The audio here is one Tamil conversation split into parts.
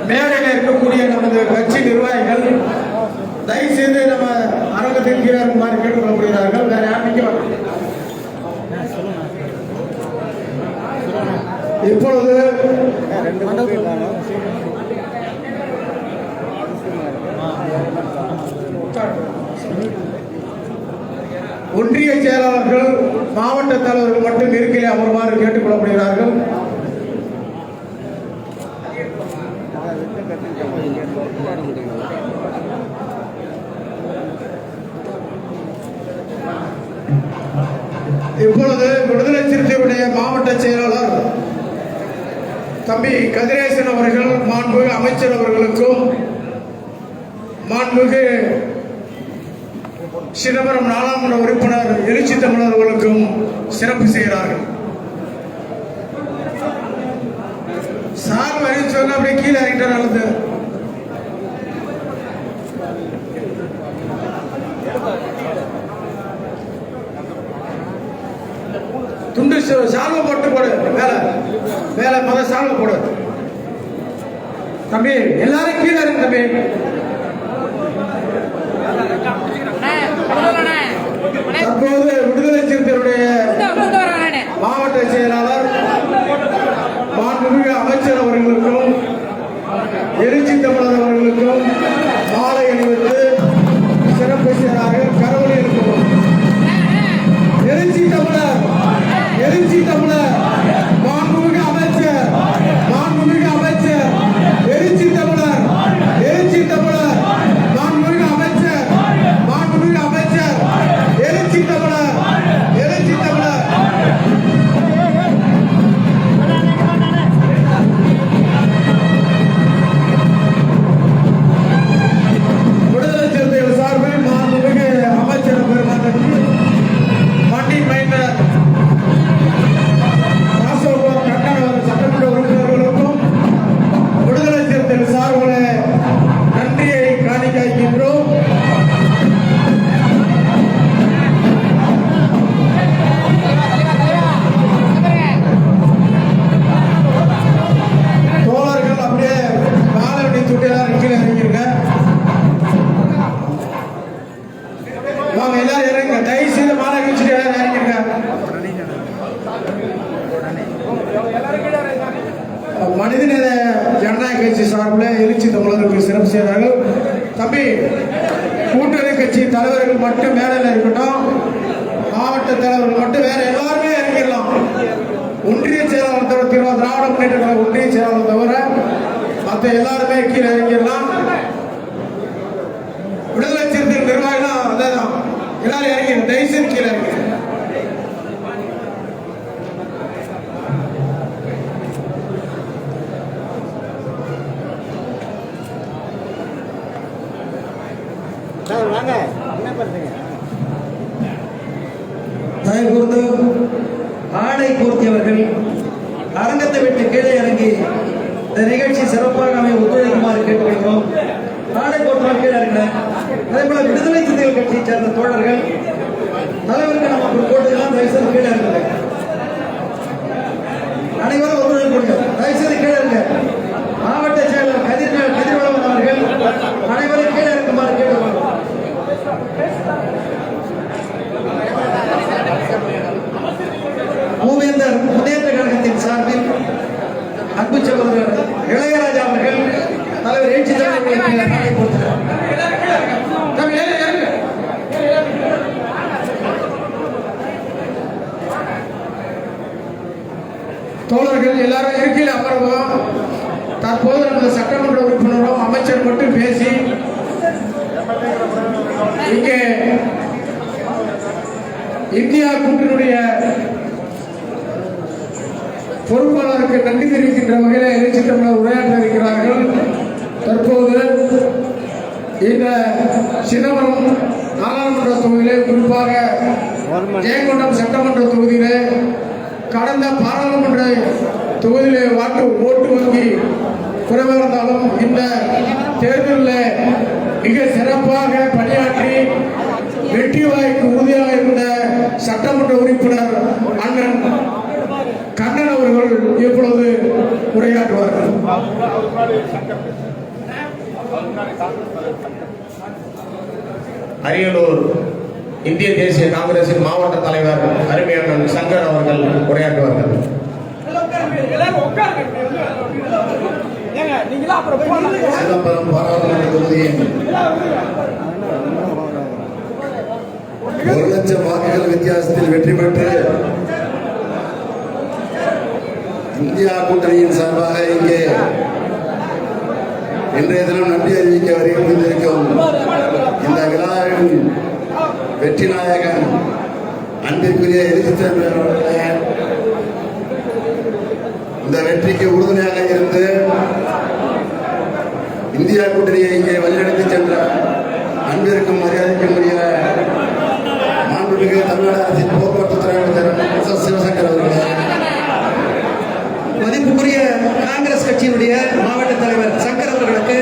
மேடையில் இருக்கக்கூடிய நமது கட்சி நிர்வாகிகள் தயவு செய்து நம்ம அரங்கத்தின் கீழே இருக்குமாறு கேட்டுக்கொள்ளப்படுகிறார்கள். வேற யாரும் இப்பொழுது ஒன்றிய செயலாளர்கள் மாவட்ட தலைவர்கள் மட்டும் இருக்கையில் அமருமாறு கேட்டுக்கொள்ளப்படுகிறார்கள். இப்பொழுது விடுதலை சிறுத்தைகளுடைய மாவட்ட செயலாளர் தம்பி கதிரேசன் அவர்கள் மாண்புமிகு அமைச்சர் அவர்களுக்கும் மாண்புமிகு சிதம்பரம் நாடாளுமன்ற உறுப்பினர் எழுச்சி தமிழர் அவர்களுக்கும் சிறப்பு செய்கிறார்கள். சார் அறிவிச்சு அப்படியே கீழே இறங்கிட்ட நல்லது. துண்டு சால்வை போட்டு போடு, மேல மேல மத சால்வை போடு தம்பி. எல்லாரும் கீழே இருக்கு தம்பி. தற்போது விடுதலை சிறுத்தைகளுடைய மாவட்ட செயலாளர் மாண்புமிகு அமைச்சர் அவர்களுக்கும் எழுச்சி தமிழர் அவர்களுக்கும் மாலை அணிவித்து சிறப்பு செய்கிறார்கள். கரவொலி இருக்கிறோம். எழுச்சி தமிழர், எழுச்சி தமிழர், மாண்புமிகு அமைச்சர், மாண்புமிகு அமைச்சர், எழுச்சி தமிழர், எழுச்சி தமிழர், மாண்புமிகு அமைச்சர், மாண்புமிகு அமைச்சர், எழுச்சி தமிழர், எழுச்சி தமிழர். விடுதலை சிறுத்தைகள் சார்பில் மாண்புமிகு அமைச்சர் பெருமாள் மண்டி மைனர் சட்டமன்ற உறுப்பினர்களுக்கும் விடுதலை சிறுத்தைகள் சார்பில் நன்றியை காணிக்கைக்கின்றோம். தோழர்கள் அப்படியே மாலை சுட்டிலாம் கீழே இறங்கிருங்க. வாங்க எல்லாரும் இறங்க. தயவு செய்து மாலை வச்சுட்டு எல்லாரும் இறங்கிருங்க. மனிதநேய ஜனநாயக கட்சி சார்பில் எழுச்சி தமிழருக்கு சிறப்பு செய்கிறார்கள். தம்பி, கூட்டணி கட்சி தலைவர்கள் மட்டும் மேடையில் இருக்கட்டும். மாவட்ட தலைவர்கள் மட்டும், வேற எல்லாருமே இறங்கிடலாம். ஒன்றிய செயலாளர் தவிர, திராவிட முன்னேற்ற கழக ஒன்றிய செயலாளர் தவிர மற்ற எல்லாருமே கீழே இறங்கிடலாம். விடுதலை சிறுத்தைகள் நிர்வாகிகள் அதான் எல்லாரும் இறங்கிடும். தயவுசெய்து கீழே இறங்கி. தயவுகூர்ந்து ஆடை போர்த்தியவர்கள் அரங்கத்தை விட்டு கீழே இறங்கி இந்த நிகழ்ச்சி சிறப்பாக அமைய ஒத்துழைக்குமாறு கேட்டுக்கொள்கிறோம். ஆடை போர்த்தவர்கள் கீழே இறங்க. அதே போல விடுதலை சிறுத்தைகள் கட்சியை சேர்ந்த தோழர்கள் தலைவருக்கு நமக்கு போட்டுக்கலாம். தயவுசெய்து கீழே இருங்க. அனைவரும் ஒத்துழைப்பு கொடுங்க. தயவுசெய்து கீழே இருங்க. மாவட்ட செயலர் கதிர்வளவன் அவர்கள் அனைவரும் கீழே இருக்குமாறு கேட்டுக்கொள்கிறோம். மூவேந்தர் முன்னேற்ற கழகத்தின் சார்பில் அன்பு சகோதரர் இளையராஜா அவர்கள் தலைவர் எழுச்சி தோழர்கள் எல்லாரும் இருக்கையில் அமர்வோம். தற்போது நமது சட்டமன்ற உறுப்பினரும் அமைச்சர் மட்டும் பேசி இங்கே இந்தியா கூட்டணியுடைய பொறுப்பாளருக்கு நன்றி தெரிவிக்கின்ற வகையில் எழுச்சி தமிழர் உரையாற்ற இருக்கிறார்கள். தற்போது இந்த சிதம்பரம் நாடாளுமன்ற தொகுதியிலே, குறிப்பாக ஜெயங்கொண்டம் சட்டமன்ற தொகுதியிலே கடந்த பாராளுமன்ற தொகுதியிலே ஓட்டு வங்கி குறைவாக இருந்தாலும் இந்த தேர்தலில் மிக சிறப்பாக பணியாற்றி வெற்றி வாய்க்கு உறுதியாக இருந்த சட்டமன்ற உறுப்பினர் அண்ணன் கண்ணன் அவர்கள் இப்பொழுது உரையாற்றுவார்கள். அரியலூர் இந்திய தேசிய காங்கிரசின் மாவட்ட தலைவர் அருமையான சங்கர் அவர்கள் உரையாற்றுவார்கள். சிதம்பரம் பாராளுமன்ற தொகுதியின் 1,00,000 வாக்குகள் வித்தியாசத்தில் வெற்றி பெற்று இந்தியா கூட்டணியின் சார்பாக இங்கே இன்றைய தினம் நன்றி அறிவிக்க வருகின்றிருக்கும் இந்த விழாவின் வெற்றி நாயகன் அன்பிற்குரிய எலிசபெத் அவர்களே, இந்த வெற்றிக்கு உறுதுணையாக இருந்து இந்தியா கூட்டணியை இங்கே வழிநடத்தி சென்ற அன்பிற்கும் மரியாதைக்குரிய மாண்புமிகு தமிழ்நாடு அரசின் போக்குவரத்து துறை அமைச்சர் சிவசங்கர் அவர்களே, மதிப்புக்குரிய காங்கிரஸ் கட்சியினுடைய மாவட்ட தலைவர் சங்கர் அவர்களுக்கு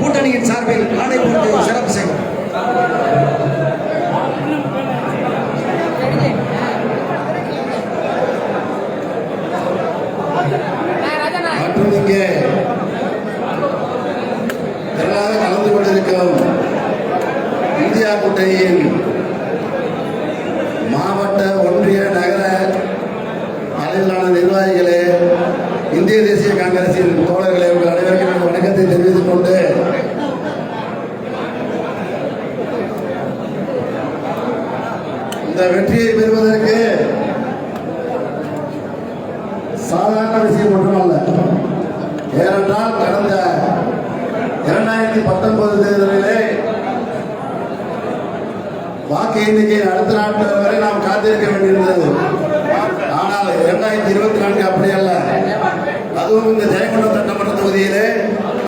கூட்டணியின் சார்பில் ஆணை போட்டு சிறப்பு செய்யும். மற்றும் இங்கே திரளாக கலந்து கொண்டிருக்கும் இந்தியா கூட்டணியின் மாவட்ட ஒன்றிய நகர அளவிலான நிர்வாகிகளே, இந்திய தேசிய காங்கிரசின் தோழர்களே, உங்கள் அனைவருக்கும் வணக்கத்தை தெரிவித்துக் கொண்டு இந்த வெற்றியை பெறுவதற்கு சாதாரண விஷயம் மட்டுமல்ல. ஏனென்றால் கடந்த 2019 தேர்தலிலே வாக்கு எண்ணிக்கையின் அடுத்த நாட்கள் வரை நாம் காத்திருக்க வேண்டியிருந்தது. ஆனால் 2024 அப்படி அல்ல. அதுவும் இந்த ஜெயங்கொண்டம் சட்டமன்ற தொகுதியிலே